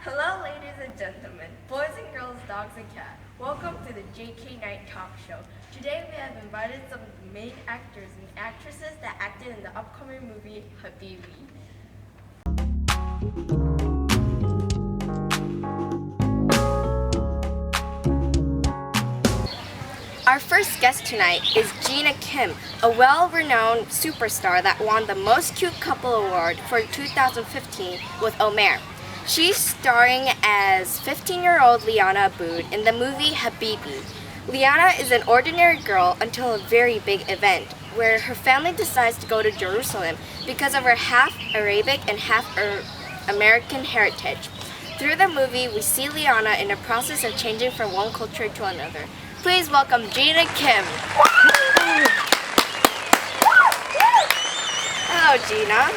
Hello, ladies and gentlemen, boys and girls, dogs and cats. Welcome to the JK Night Talk Show. Today we have invited some of the main actors and actresses that acted in the upcoming movie Habibi. Our first guest tonight is Gina Kim, a well-renowned superstar that won the Most Cute Couple Award for 2015 with Omer. She's starring as 15-year-old Liana Aboud in the movie Habibi. Liana is an ordinary girl until a very big event, where her family decides to go to Jerusalem because of her half Arabic and half American heritage. Through the movie, we see Liana in the process of changing from one culture to another. Please welcome Gina Kim. Hello, Gina.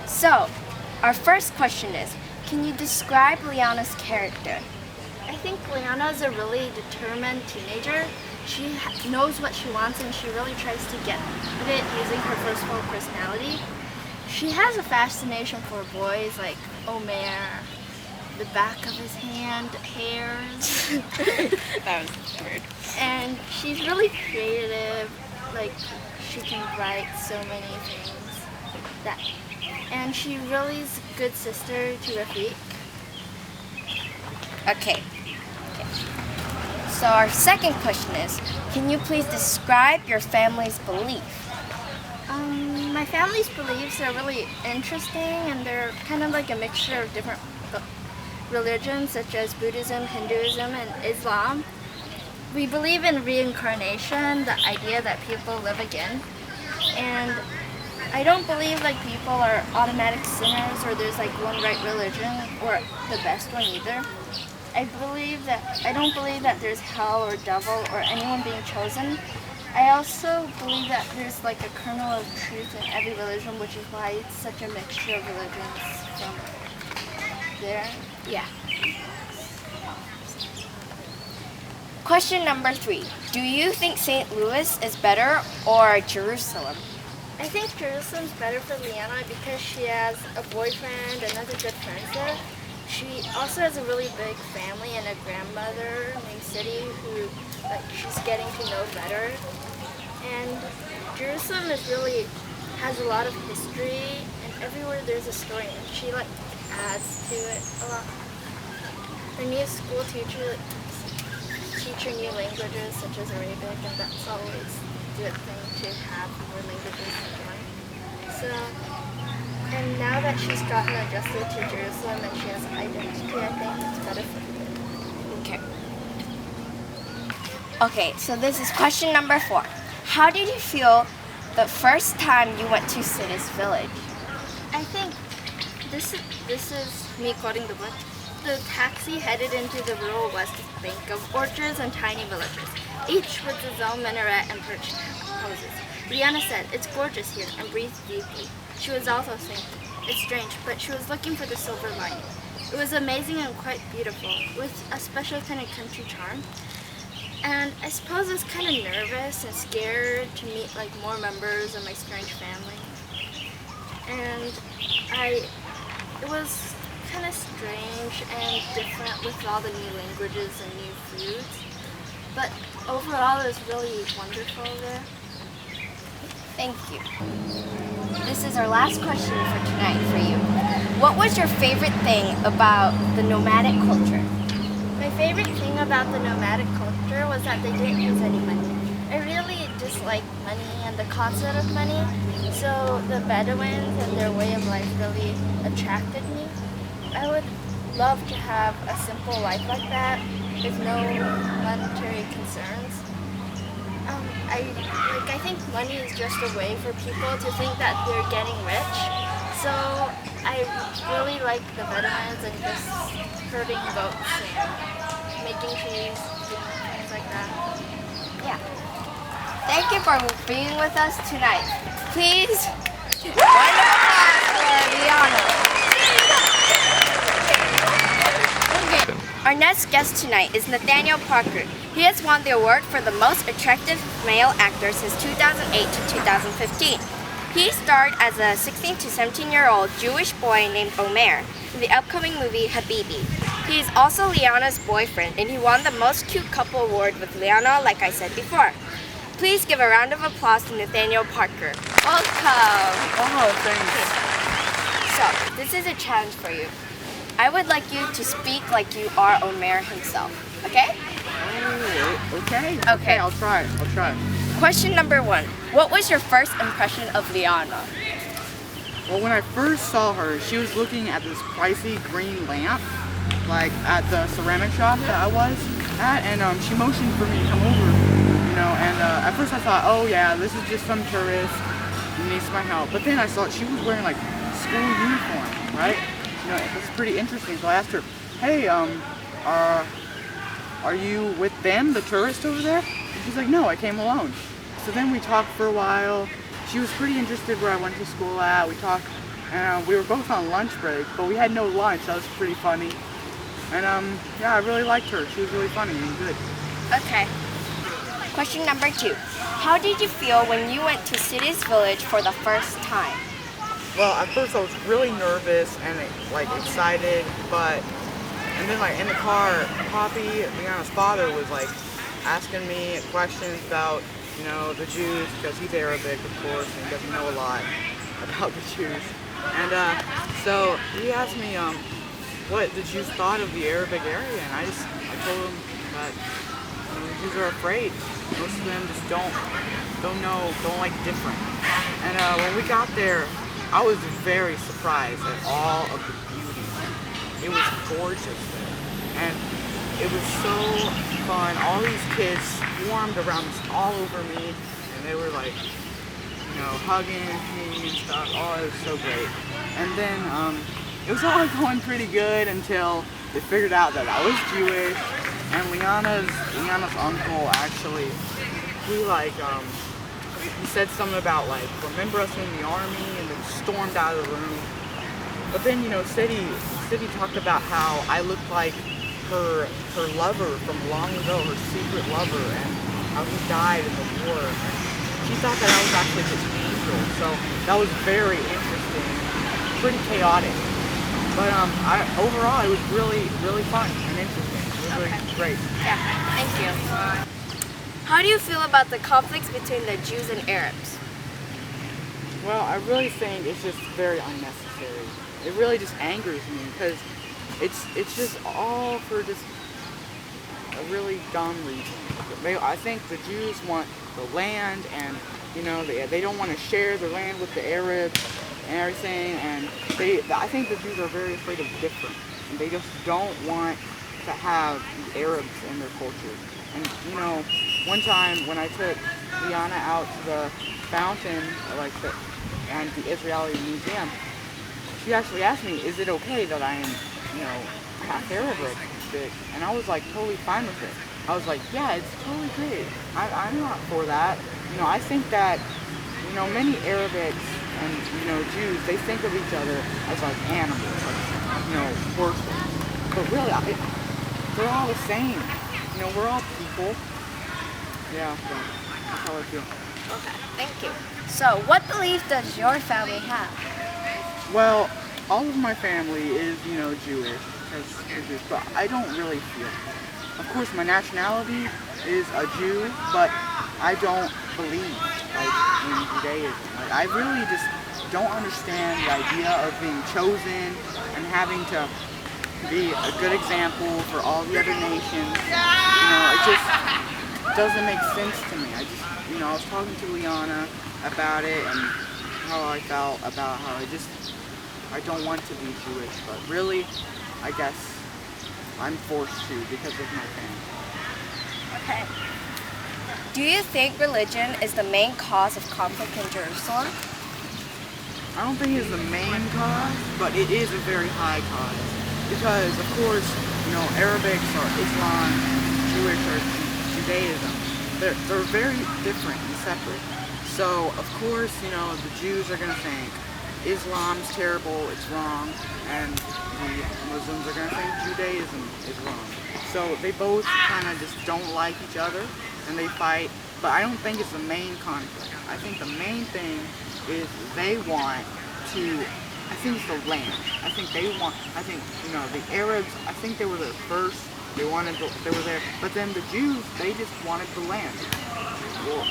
So, our first question is, can you describe Liana's character? I think Liana is a really determined teenager. She knows what she wants and she really tries to get it using her forceful personality. She has a fascination for boys like Omer, the back of his hand, hairs. That was weird. And she's really creative, like she can write so many things. And she really is a good sister to Rafiq. Okay. So our second question is, can you please describe your family's belief? My family's beliefs are really interesting and they're kind of like a mixture of different religions such as Buddhism, Hinduism, and Islam. We believe in reincarnation, the idea that people live again. And I don't believe like people are automatic sinners or there's like one right religion or the best one either. I don't believe that there's hell or devil or anyone being chosen. I also believe that there's like a kernel of truth in every religion, which is why it's such a mixture of religions from there. Yeah. Question number 3. Do you think St. Louis is better or Jerusalem? I think Jerusalem's better for Liana because she has a boyfriend and other good friends there. She also has a really big family and a grandmother named City who she's getting to know better. And Jerusalem has a lot of history and everywhere there's a story and she adds to it a lot. Her new school teach her new languages such as Arabic, and that's always a good thing to have more languages to learn. So, and now that she's gotten adjusted to Jerusalem and she has an identity, I think it's better for her. Okay, so this is question number 4. How did you feel the first time you went to Sidis Village? I think this is me quoting the book. The taxi headed into the rural west bank of orchards and tiny villages, each with its own minaret and perched houses. Liana said, "It's gorgeous here," and breathed deeply. She was also thinking, "It's strange," but she was looking for the silver lining. It was amazing and quite beautiful, with a special kind of country charm. And I suppose I was kind of nervous and scared to meet like more members of my strange family. And it was kind of strange and different with all the new languages and new foods. But overall, it was really wonderful there. Thank you. This is our last question for tonight for you. What was your favorite thing about the nomadic culture? My favorite thing about the nomadic culture was that they didn't use any money. I really disliked money and the concept of money, so the Bedouins and their way of life really attracted me. I would love to have a simple life like that with no monetary concerns. I think money is just a way for people to think that they're getting rich. So I really like the Bedouins and just herding goats and making cheese, things like that. Yeah. Thank you for being with us tonight. Please, round of applause for Liana. Our next guest tonight is Nathaniel Parker. He has won the award for the most attractive male actor since 2008 to 2015. He starred as a 16 to 17-year-old Jewish boy named Omer in the upcoming movie Habibi. He is also Liana's boyfriend, and he won the Most Cute Couple Award with Liana, like I said before. Please give a round of applause to Nathaniel Parker. Welcome! Oh, thanks. So, this is a challenge for you. I would like you to speak like you are Omer himself, okay? Oh, okay. Okay. I'll try. Question number 1. What was your first impression of Liana? Well, when I first saw her, she was looking at this pricey green lamp, like at the ceramic shop that I was at, and she motioned for me to come over, and at first I thought, oh yeah, this is just some tourist who needs my help. But then I saw she was wearing like school uniform, right? It's pretty interesting. So I asked her, hey, are you with them, the tourists over there? And she's like, no, I came alone. So then we talked for a while. She was pretty interested where I went to school at. We talked, and we were both on lunch break, but we had no lunch. That was pretty funny. And yeah, I really liked her. She was really funny and good. Okay. Question number 2. How did you feel when you went to City's Village for the first time? Well, at first I was really nervous and excited, and then in the car, Poppy, Liana's father, was asking me questions about the Jews, because he's Arabic, of course, and he doesn't know a lot about the Jews. And so he asked me what the Jews thought of the Arabic area, and I told him that the Jews are afraid. Most of them just don't like different. And when we got there, I was very surprised at all of the beauty. It was gorgeous there, and it was so fun. All these kids swarmed around us, all over me, and they were hugging me and stuff. Oh, it was so great. And then it was all going pretty good until they figured out that I was Jewish, and Liana's uncle actually, he said something about remember us in the army, and then stormed out of the room. But then City talked about how I looked like her lover from long ago, her secret lover, and how he died in the war. And she thought that I was actually his angel, so that was very interesting, pretty chaotic. But overall, it was really, really fun and interesting. It was really great. Yeah, thank you. How do you feel about the conflicts between the Jews and Arabs? Well, I really think it's just very unnecessary. It really just angers me, because it's just all for just a really dumb reason. I think the Jews want the land, and they don't want to share the land with the Arabs and everything, and I think the Jews are very afraid of different, and they just don't want to have the Arabs in their culture. And one time when I took Liana out to the fountain, and the Israeli museum, she actually asked me, is it okay that I am, half Arabic? And I was totally fine with it. I was like, yeah, it's totally great. I'm not for that. I think that, many Arabics and, Jews, they think of each other as animals, worthless. But really, they're all the same. We're all people. Yeah, so that's how I feel. Okay, thank you. So, what belief does your family have? Well, all of my family is, Jewish, but I don't really feel it. Of course, my nationality is a Jew, but I don't believe, in Judaism. I really just don't understand the idea of being chosen and having to be a good example for all the other nations. It just doesn't make sense to me. I was talking to Liana about it and how I felt about how I don't want to be Jewish, but really, I guess I'm forced to because of my family. Okay. Do you think religion is the main cause of conflict in Jerusalem? I don't think it's the main cause, but it is a very high cause. Because, of course, Arabics are Islam, Jewish are Judaism. They're very different and separate. So, of course, the Jews are going to think Islam's terrible, it's wrong, and the Muslims are going to think Judaism is wrong. So they both kind of just don't like each other, and they fight, but I don't think it's the main conflict. I think the main thing is they want to, I think it's the land. I think they want, the Arabs, I think they were there first. They were there. But then the Jews, they just wanted the land.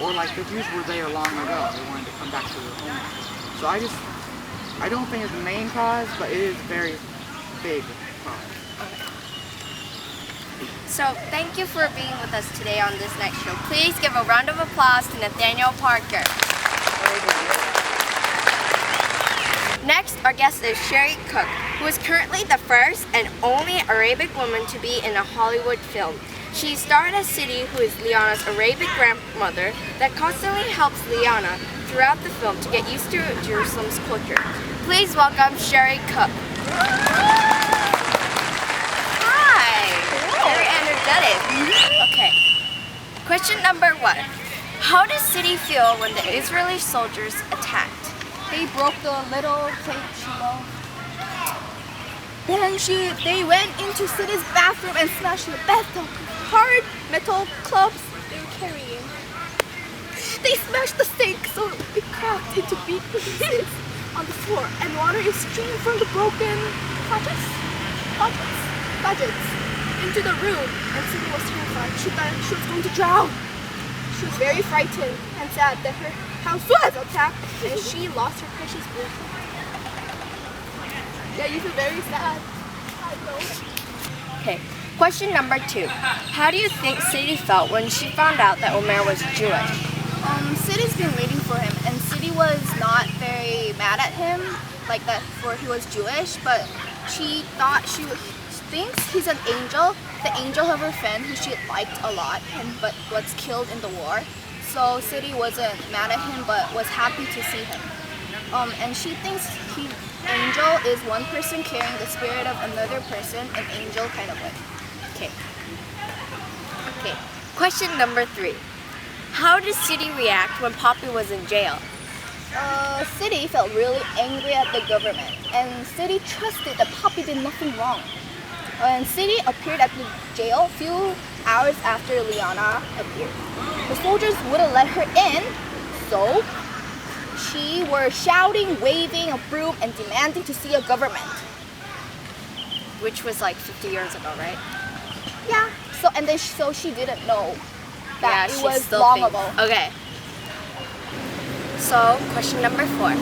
Or like the Jews were there long ago. They wanted to come back to their homeland. So I don't think it's the main cause, but it is very big cause. So thank you for being with us today on this next show. Please give a round of applause to Nathaniel Parker. Next, our guest is Sherry Cook, who is currently the first and only Arabic woman to be in a Hollywood film. She starred as Sidi, who is Liana's Arabic grandmother that constantly helps Liana throughout the film to get used to Jerusalem's culture. Please welcome Sherry Cook. Hi! Very energetic. Okay. Question number 1. How does Sidi feel when the Israeli soldiers attacked? They broke the little plate she loved. Then they went into Sidi's bathroom and smashed the bathtub hard metal clubs they were carrying. They smashed the sink so it cracked into big pieces on the floor, and water is streaming from the broken faucets into the room. And Sidi was terrified. She thought she was going to drown. She was very frightened and sad that her house was attacked and she lost her precious blanket. Yeah, you feel very sad. I know. Okay. Question number 2. How do you think Sidi felt when she found out that Omer was Jewish? Sidi's been waiting for him, and Sidi was not very mad at him, like that for he was Jewish, but she thinks he's an angel, the angel of her friend who she liked a lot, but was killed in the war. So Sidi wasn't mad at him, but was happy to see him. And she thinks angel is one person carrying the spirit of another person, an angel kind of way. Okay. Question number 3. How did Sidi react when Poppy was in jail? Sidi felt really angry at the government, and Sidi trusted that Poppy did nothing wrong. And Sidi appeared at the jail a few hours after Liana appeared. The soldiers wouldn't let her in, so she were shouting, waving a broom, and demanding to see a government. Which was like 50 years ago, right? Yeah. So she didn't know that Yeah, it she was still long thinks- ago. Okay. So, question number 4.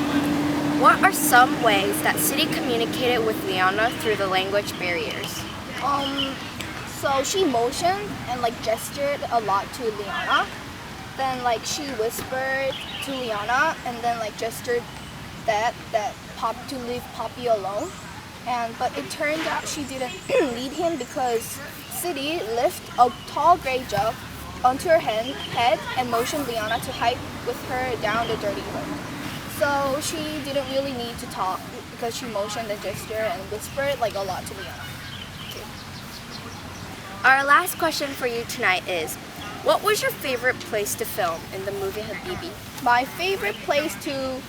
What are some ways that Sidi communicated with Liana through the language barriers? So she motioned and like gestured a lot to Liana. Then like she whispered to Liana and then like gestured that to leave Poppy alone. But it turned out she didn't lead him because Sidi lifted a tall gray jug onto her head and motioned Liana to hike with her down the dirty road. So she didn't really need to talk because she motioned and gestured and whispered like a lot to Liana. Our last question for you tonight is, what was your favorite place to film in the movie Habibi? My favorite place to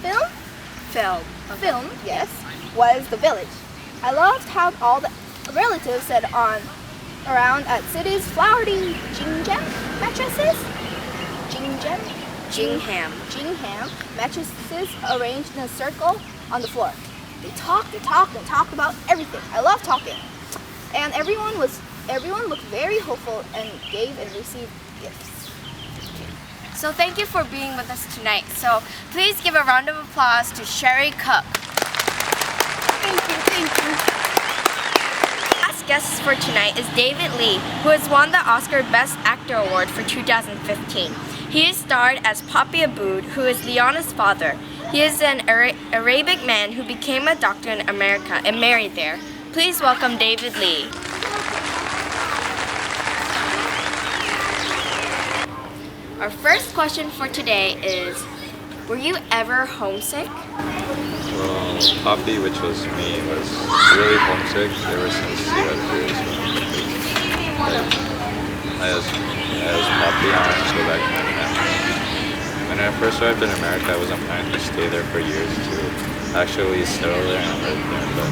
film, yes, was the village. I loved how all the relatives sat around at Sidi's flowery gingham mattresses. Gingham mattresses arranged in a circle on the floor. They talked about everything. I love talking. And everyone looked very hopeful and gave and received gifts. So thank you for being with us tonight. So please give a round of applause to Sherry Cook. Thank you. Last guest for tonight is David Lee, who has won the Oscar Best Actor Award for 2015. He is starred as Papi Aboud, who is Liana's father. He is an Arabic man who became a doctor in America and married there. Please welcome David Lee. Our first question for today is, were you ever homesick? Well, Poppy, which was me, was really homesick ever since he had Jerusalem. I was Poppy, I wanted to go back to my family. When I first arrived in America, I wasn't planning to stay there for years to actually settle there and live there, but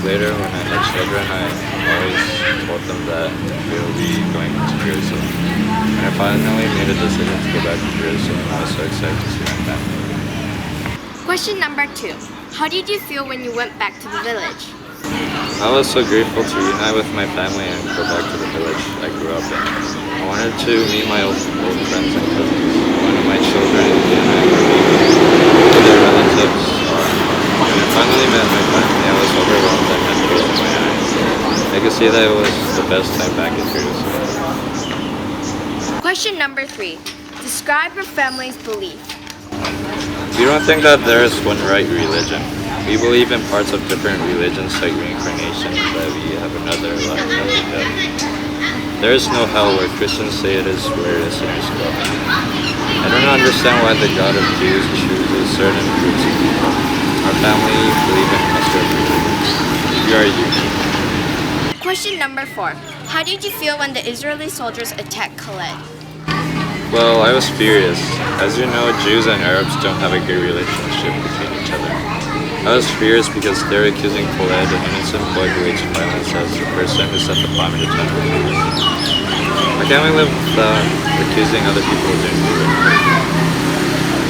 later, when I had children, I always told them that we will be going to Jerusalem. And I finally made a decision to go back to Jerusalem. I was so excited to see my family. Question number 2. How did you feel when you went back to the village? I was so grateful to reunite with my family and go back to the village I grew up in. I wanted to meet my old friends and cousins. One of my children and I were meeting who their relatives are. When I finally met my family, I was overwhelmed and had tears in my eyes. I could see that it was the best time back in Jerusalem. Question number 3. Describe your family's belief. We don't think that there is one right religion. We believe in parts of different religions like reincarnation, that we have another life after death. There is no hell where Christians say it is where sinners go. I don't understand why the God of Jews chooses certain groups of people. Our family believe in cluster of religions. We are unique. Question number 4. How did you feel when the Israeli soldiers attacked Khaled? Well, I was furious. As you know, Jews and Arabs don't have a good relationship between each other. I was furious because they're accusing Khaled, an innocent boy who waged violence, as the person who set the bomb in the temple. I can't live without accusing other people of doing it.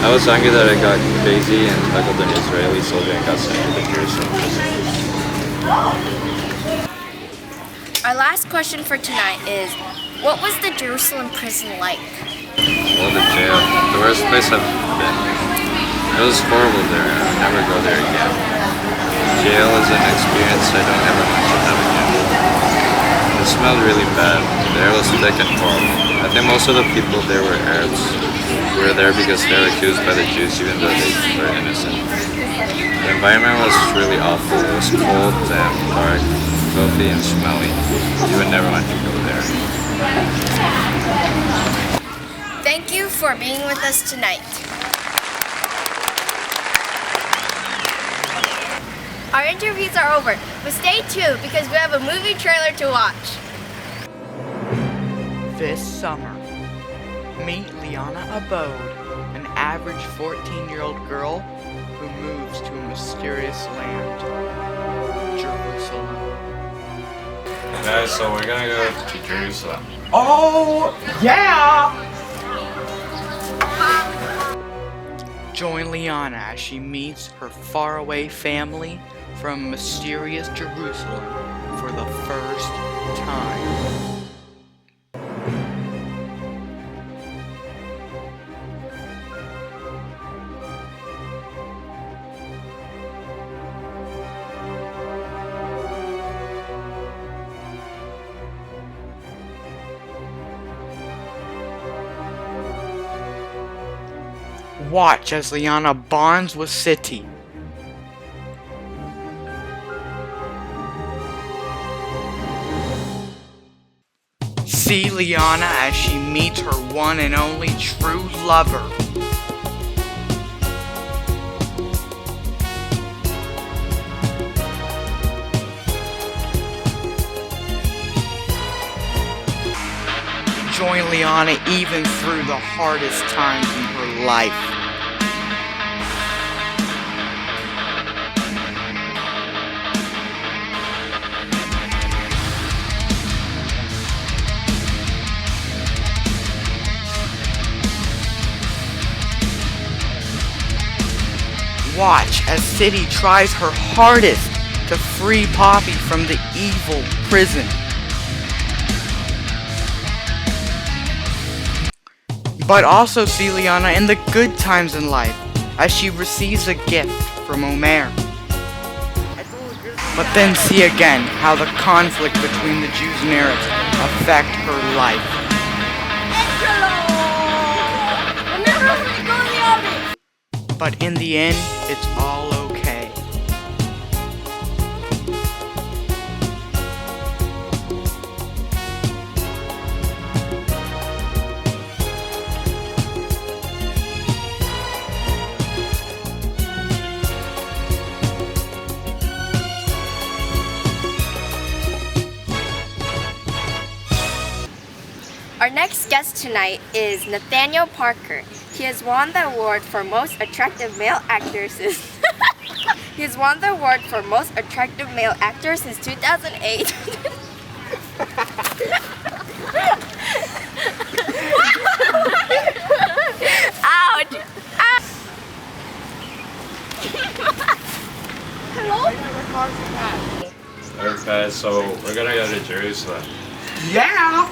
I was angry that I got crazy and tackled an Israeli soldier and got sent to the Jerusalem prison. Our last question for tonight is, what was the Jerusalem prison like? Well, the jail. The worst place I've been. It was horrible there. I would never go there again. Jail is an experience I don't ever want to have again. It smelled really bad. The air was thick and horrible. I think most of the people there were Arabs who were there because they were accused by the Jews even though they were innocent. The environment was really awful. It was cold, damp, dark, filthy, and smelly. You would never want to go there. Thank you for being with us tonight. Our interviews are over, but stay tuned because we have a movie trailer to watch. This summer, meet Liana Abode, an average 14-year-old girl who moves to a mysterious land, Jerusalem. Guys, so we're gonna go to Jerusalem. Oh, yeah! Join Liana as she meets her faraway family from mysterious Jerusalem for the first time. Watch as Liana bonds with City. See Liana as she meets her one and only true lover. Join Liana even through the hardest times in her life. Watch as City tries her hardest to free Poppy from the evil prison. But also see Liana in the good times in life as she receives a gift from Omer. But then see again how the conflict between the Jews and Arabs affect her life. But in the end, it's all okay. Our next guest tonight is Nathaniel Parker. He has won the award for most attractive male actresses He has won the award for Most Attractive Male Actor since 2008. Ouch! Okay, so we're gonna go to Jerusalem. Yeah!